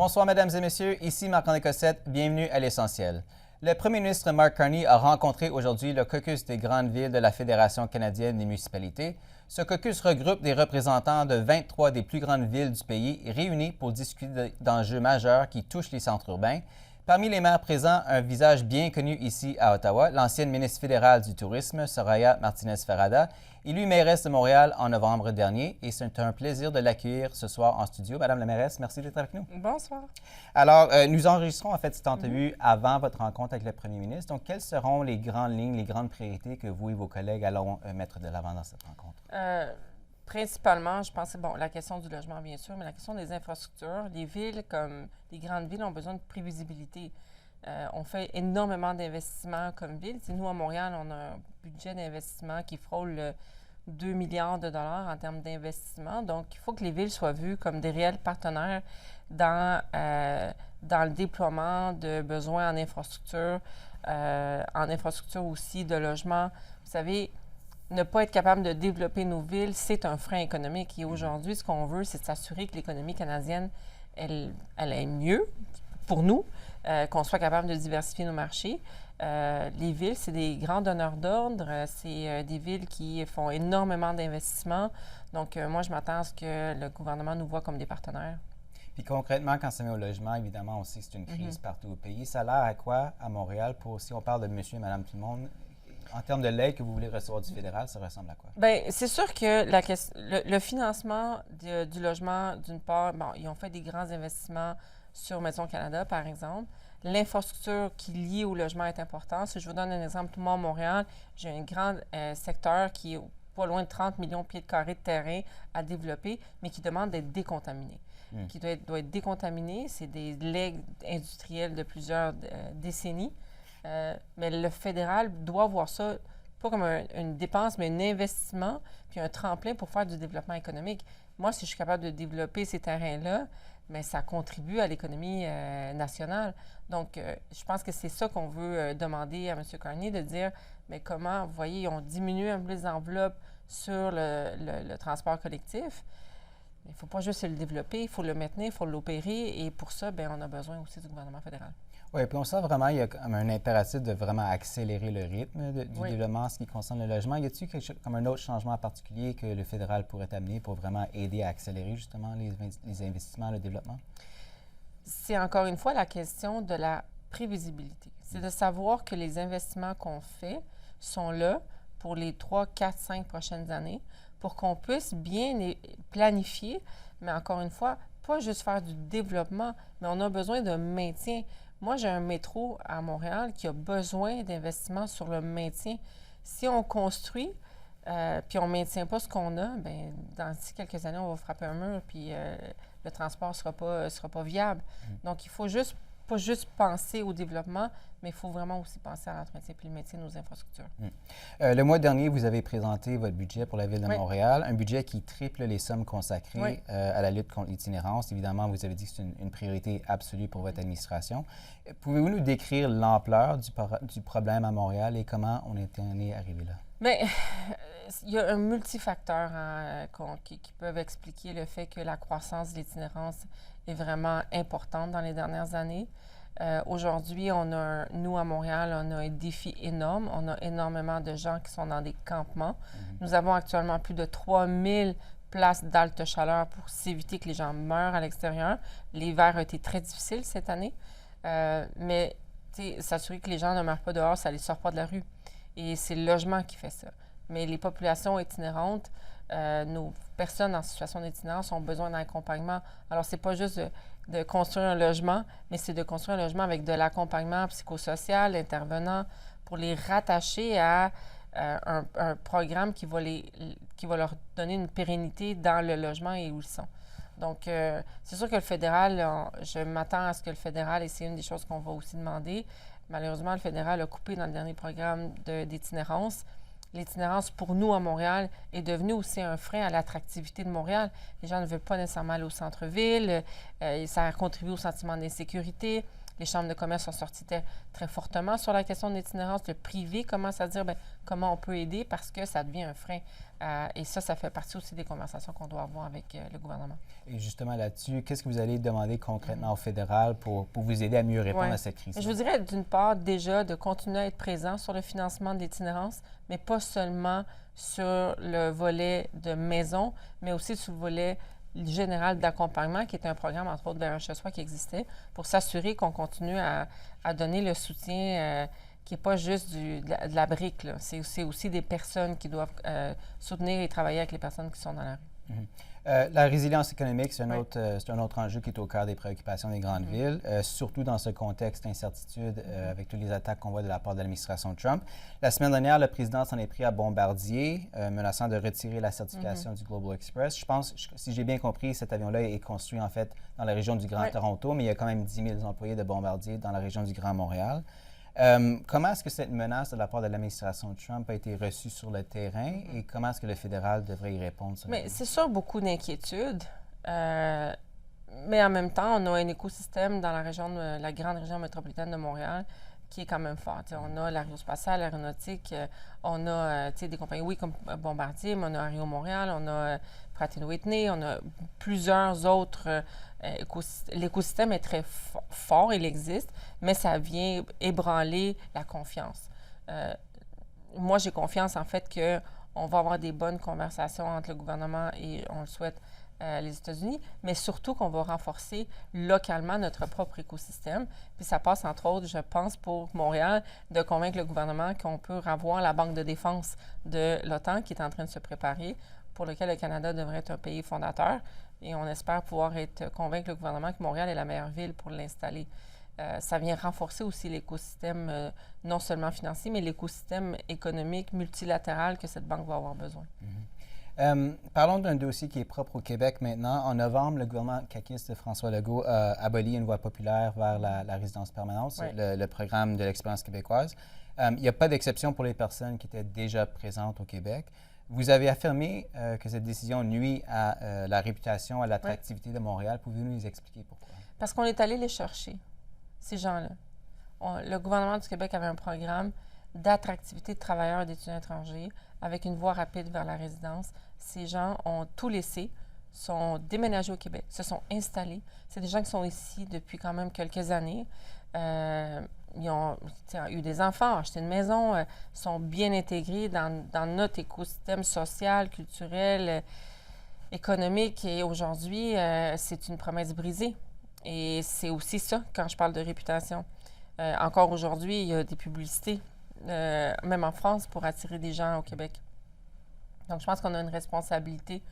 Bonsoir, mesdames et messieurs. Ici Marc-André Cossette. Bienvenue à l'Essentiel. Le premier ministre Mark Carney a rencontré aujourd'hui le caucus des grandes villes de la Fédération canadienne des municipalités. Ce caucus regroupe des représentants de 23 des plus grandes villes du pays réunis pour discuter d'enjeux majeurs qui touchent les centres urbains. Parmi les maires présents, un visage bien connu ici à Ottawa, l'ancienne ministre fédérale du Tourisme, Soraya Martinez-Ferrada, élue mairesse de Montréal en novembre dernier. Et c'est un plaisir de l'accueillir ce soir en studio. Madame la mairesse, merci d'être avec nous. Bonsoir. Alors, nous enregistrons en fait cette entrevue avant votre rencontre avec le premier ministre. Donc, quelles seront les grandes lignes, les grandes priorités que vous et vos collègues allons mettre de l'avant dans cette rencontre? Principalement, je pense, la question du logement, bien sûr, mais la question des infrastructures. Les villes, comme les grandes villes, ont besoin de prévisibilité. On fait énormément d'investissements comme ville. T'sais, nous, à Montréal, on a un budget d'investissement qui frôle 2 milliards de dollars en termes d'investissement. Donc, il faut que les villes soient vues comme des réels partenaires dans le déploiement de besoins en infrastructure aussi, de logement. Vous savez, ne pas être capable de développer nos villes, c'est un frein économique. Et aujourd'hui, ce qu'on veut, c'est de s'assurer que l'économie canadienne, elle est mieux pour nous, qu'on soit capable de diversifier nos marchés. Les villes, c'est des grands donneurs d'ordre. C'est des villes qui font énormément d'investissements. Donc, moi, je m'attends à ce que le gouvernement nous voit comme des partenaires. Puis concrètement, quand ça met au logement, évidemment, on sait que c'est une crise partout au pays. Ça a l'air à quoi à Montréal, si on parle de monsieur et madame tout le monde? En termes de l'aide que vous voulez recevoir du fédéral, ça ressemble à quoi? Bien, c'est sûr que le financement du logement, d'une part, ils ont fait des grands investissements sur Maison Canada, par exemple. L'infrastructure qui est liée au logement est importante. Si je vous donne un exemple, moi, à Montréal, j'ai un grand secteur qui est pas loin de 30 millions de pieds carrés de terrain à développer, mais qui demande d'être décontaminé. Qui doit être décontaminé. C'est des legs industriels de plusieurs décennies. Mais le fédéral doit voir ça pas comme une dépense, mais un investissement, puis un tremplin pour faire du développement économique. Moi, si je suis capable de développer ces terrains-là, mais ça contribue à l'économie nationale. Donc, je pense que c'est ça qu'on veut demander à M. Carney, de dire, mais comment, vous voyez, on diminue un peu les enveloppes sur le transport collectif. Il ne faut pas juste le développer, il faut le maintenir, il faut l'opérer. Et pour ça, bien, on a besoin aussi du gouvernement fédéral. Oui, puis on sent vraiment qu'il y a comme un impératif de vraiment accélérer le rythme du développement en ce qui concerne le logement. Y a-t-il quelque chose comme un autre changement en particulier que le fédéral pourrait amener pour vraiment aider à accélérer justement les investissements, le développement? C'est encore une fois la question de la prévisibilité. C'est de savoir que les investissements qu'on fait sont là pour les 3, 4, 5 prochaines années pour qu'on puisse bien les planifier, mais encore une fois, pas juste faire du développement, mais on a besoin de maintien. Moi, j'ai un métro à Montréal qui a besoin d'investissements sur le maintien. Si on construit, puis on ne maintient pas ce qu'on a, bien, dans quelques années, on va frapper un mur, puis le transport ne sera pas viable. Donc, il faut pas juste penser au développement, mais il faut vraiment aussi penser à l'entretien et le maintien de nos infrastructures. Le mois dernier, vous avez présenté votre budget pour la Ville de Montréal, un budget qui triple les sommes consacrées à la lutte contre l'itinérance. Évidemment, vous avez dit que c'est une priorité absolue pour votre administration. Pouvez-vous nous décrire l'ampleur du problème à Montréal et comment on est arrivé là? Bien, il y a un multifacteur qui peuvent expliquer le fait que la croissance de l'itinérance est vraiment importante dans les dernières années. Aujourd'hui, nous, à Montréal, on a un défi énorme. On a énormément de gens qui sont dans des campements. Nous avons actuellement plus de 3000 places d'halte chaleur pour s'éviter que les gens meurent à l'extérieur. L'hiver a été très difficile cette année, mais s'assurer que les gens ne meurent pas dehors, ça ne les sort pas de la rue. Et c'est le logement qui fait ça. Mais les populations itinérantes, nos personnes en situation d'itinérance ont besoin d'un accompagnement. Alors, c'est pas juste de construire un logement, mais c'est de construire un logement avec de l'accompagnement psychosocial, intervenant, pour les rattacher à un programme qui va leur donner une pérennité dans le logement et où ils sont. Donc, c'est sûr que le fédéral, je m'attends à ce que le fédéral, et c'est une des choses qu'on va aussi demander, malheureusement, le fédéral a coupé dans le dernier programme d'itinérance. L'itinérance, pour nous, à Montréal, est devenue aussi un frein à l'attractivité de Montréal. Les gens ne veulent pas nécessairement aller au centre-ville. Ça contribue au sentiment d'insécurité. Les chambres de commerce sont sorties très fortement sur la question de l'itinérance. Le privé commence à dire comment on peut aider parce que ça devient un frein. Et ça fait partie aussi des conversations qu'on doit avoir avec le gouvernement. Et justement là-dessus, qu'est-ce que vous allez demander concrètement au fédéral pour vous aider à mieux répondre à cette crise? Je vous dirais, d'une part, déjà, de continuer à être présent sur le financement de l'itinérance, mais pas seulement sur le volet de maison, mais aussi sur le volet général d'accompagnement, qui est un programme, entre autres, vers un chez soi qui existait, pour s'assurer qu'on continue à donner le soutien qui n'est pas juste de la brique. C'est aussi des personnes qui doivent soutenir et travailler avec les personnes qui sont dans la rue. La résilience économique, c'est un autre enjeu qui est au cœur des préoccupations des grandes villes, surtout dans ce contexte d'incertitude avec toutes les attaques qu'on voit de la part de l'administration Trump. La semaine dernière, le président s'en est pris à Bombardier, menaçant de retirer la certification du Global Express. Je pense, si j'ai bien compris, cet avion-là est construit en fait dans la région du Grand Toronto, mais il y a quand même 10 000 employés de Bombardier dans la région du Grand Montréal. Comment est-ce que cette menace de la part de l'administration Trump a été reçue sur le terrain et comment est-ce que le fédéral devrait y répondre? Mais c'est sûr, beaucoup d'inquiétudes. Mais en même temps, on a un écosystème dans la grande région métropolitaine de Montréal qui est quand même fort. On a l'aérospatiale, l'aéronautique, on a des compagnies, oui, comme Bombardier, mais on a Aéro Montréal, on a Pratt & Whitney, on a plusieurs autres l'écosystème est très fort, il existe, mais ça vient ébranler la confiance. Moi, j'ai confiance en fait qu'on va avoir des bonnes conversations entre le gouvernement et, on le souhaite, les États-Unis, mais surtout qu'on va renforcer localement notre propre écosystème. Puis ça passe, entre autres, je pense, pour Montréal, de convaincre le gouvernement qu'on peut avoir la banque de défense de l'OTAN qui est en train de se préparer, pour lequel le Canada devrait être un pays fondateur. Et on espère pouvoir convaincre le gouvernement que Montréal est la meilleure ville pour l'installer. Ça vient renforcer aussi l'écosystème, non seulement financier, mais l'écosystème économique multilatéral que cette banque va avoir besoin. Parlons d'un dossier qui est propre au Québec maintenant. En novembre, le gouvernement caquiste de François Legault a aboli une voie populaire vers la résidence permanente, le programme de l'expérience québécoise. Il n'y a pas d'exception pour les personnes qui étaient déjà présentes au Québec. Vous avez affirmé que cette décision nuit à la réputation, à l'attractivité de Montréal. Pouvez-vous nous expliquer pourquoi? Parce qu'on est allé les chercher, ces gens-là. Le gouvernement du Québec avait un programme d'attractivité de travailleurs et d'étudiants étrangers avec une voie rapide vers la résidence. Ces gens ont tout laissé, sont déménagés au Québec, se sont installés. C'est des gens qui sont ici depuis quand même quelques années. Ils ont eu des enfants, ont acheté une maison, sont bien intégrés dans notre écosystème social, culturel, économique. Et aujourd'hui, c'est une promesse brisée. Et c'est aussi ça, quand je parle de réputation. Encore aujourd'hui, il y a des publicités, même en France, pour attirer des gens au Québec. Donc, je pense qu'on a une responsabilité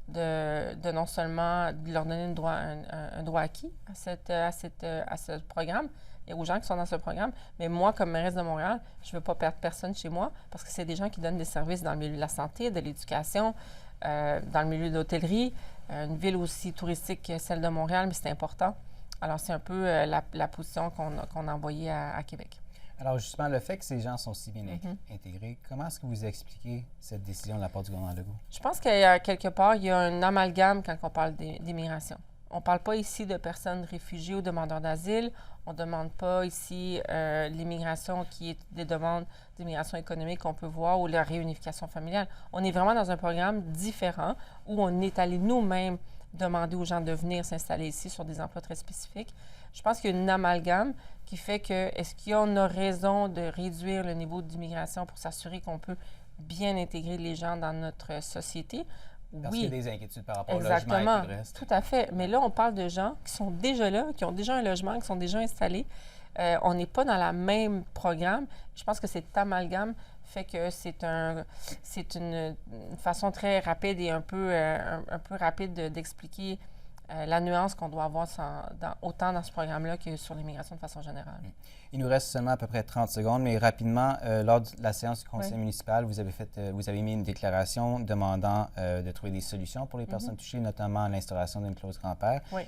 de non seulement de leur donner un droit acquis à ce programme, et aux gens qui sont dans ce programme. Mais moi, comme mairesse de Montréal, je ne veux pas perdre personne chez moi parce que c'est des gens qui donnent des services dans le milieu de la santé, de l'éducation, dans le milieu de l'hôtellerie, une ville aussi touristique que celle de Montréal, mais c'est important. Alors, c'est un peu la position qu'on a envoyée à Québec. Alors, justement, le fait que ces gens sont si bien intégrés, comment est-ce que vous expliquez cette décision de la part du gouvernement Legault? Je pense qu'il y a quelque part, il y a un amalgame quand on parle d'immigration. On ne parle pas ici de personnes réfugiées ou demandeurs d'asile. On ne demande pas ici l'immigration qui est des demandes d'immigration économique qu'on peut voir ou la réunification familiale. On est vraiment dans un programme différent où on est allé nous-mêmes demander aux gens de venir s'installer ici sur des emplois très spécifiques. Je pense qu'il y a une amalgame qui fait que, est-ce qu'on a raison de réduire le niveau d'immigration pour s'assurer qu'on peut bien intégrer les gens dans notre société? Parce qu'il y a des inquiétudes par rapport Exactement. au logement et tout le reste. Tout à fait. Mais là, on parle de gens qui sont déjà là, qui ont déjà un logement, qui sont déjà installés. On n'est pas dans le même programme. Je pense que cet amalgame fait que c'est une façon très rapide et un peu rapide d'expliquer la nuance qu'on doit avoir autant dans ce programme-là que sur l'immigration de façon générale. Il nous reste seulement à peu près 30 secondes, mais rapidement, lors de la séance du conseil municipal, vous avez mis une déclaration demandant de trouver des solutions pour les personnes touchées, notamment l'instauration d'une clause grand-père. Oui.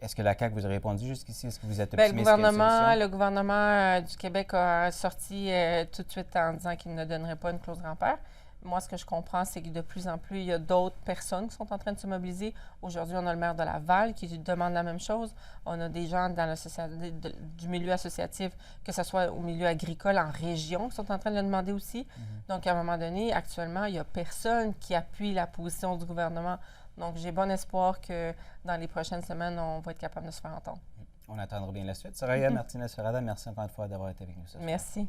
Est-ce que la CAQ vous a répondu jusqu'ici? Est-ce que vous êtes optimiste? Le gouvernement du Québec a sorti tout de suite en disant qu'il ne donnerait pas une clause grand-père. Moi, ce que je comprends, c'est que de plus en plus, il y a d'autres personnes qui sont en train de se mobiliser. Aujourd'hui, on a le maire de Laval qui demande la même chose. On a des gens dans du milieu associatif, que ce soit au milieu agricole, en région, qui sont en train de le demander aussi. Donc, à un moment donné, actuellement, il n'y a personne qui appuie la position du gouvernement. Donc, j'ai bon espoir que dans les prochaines semaines, on va être capable de se faire entendre. On attendra bien la suite. Soraya Martinez-Ferrada, merci encore une fois d'avoir été avec nous ce soir. Merci.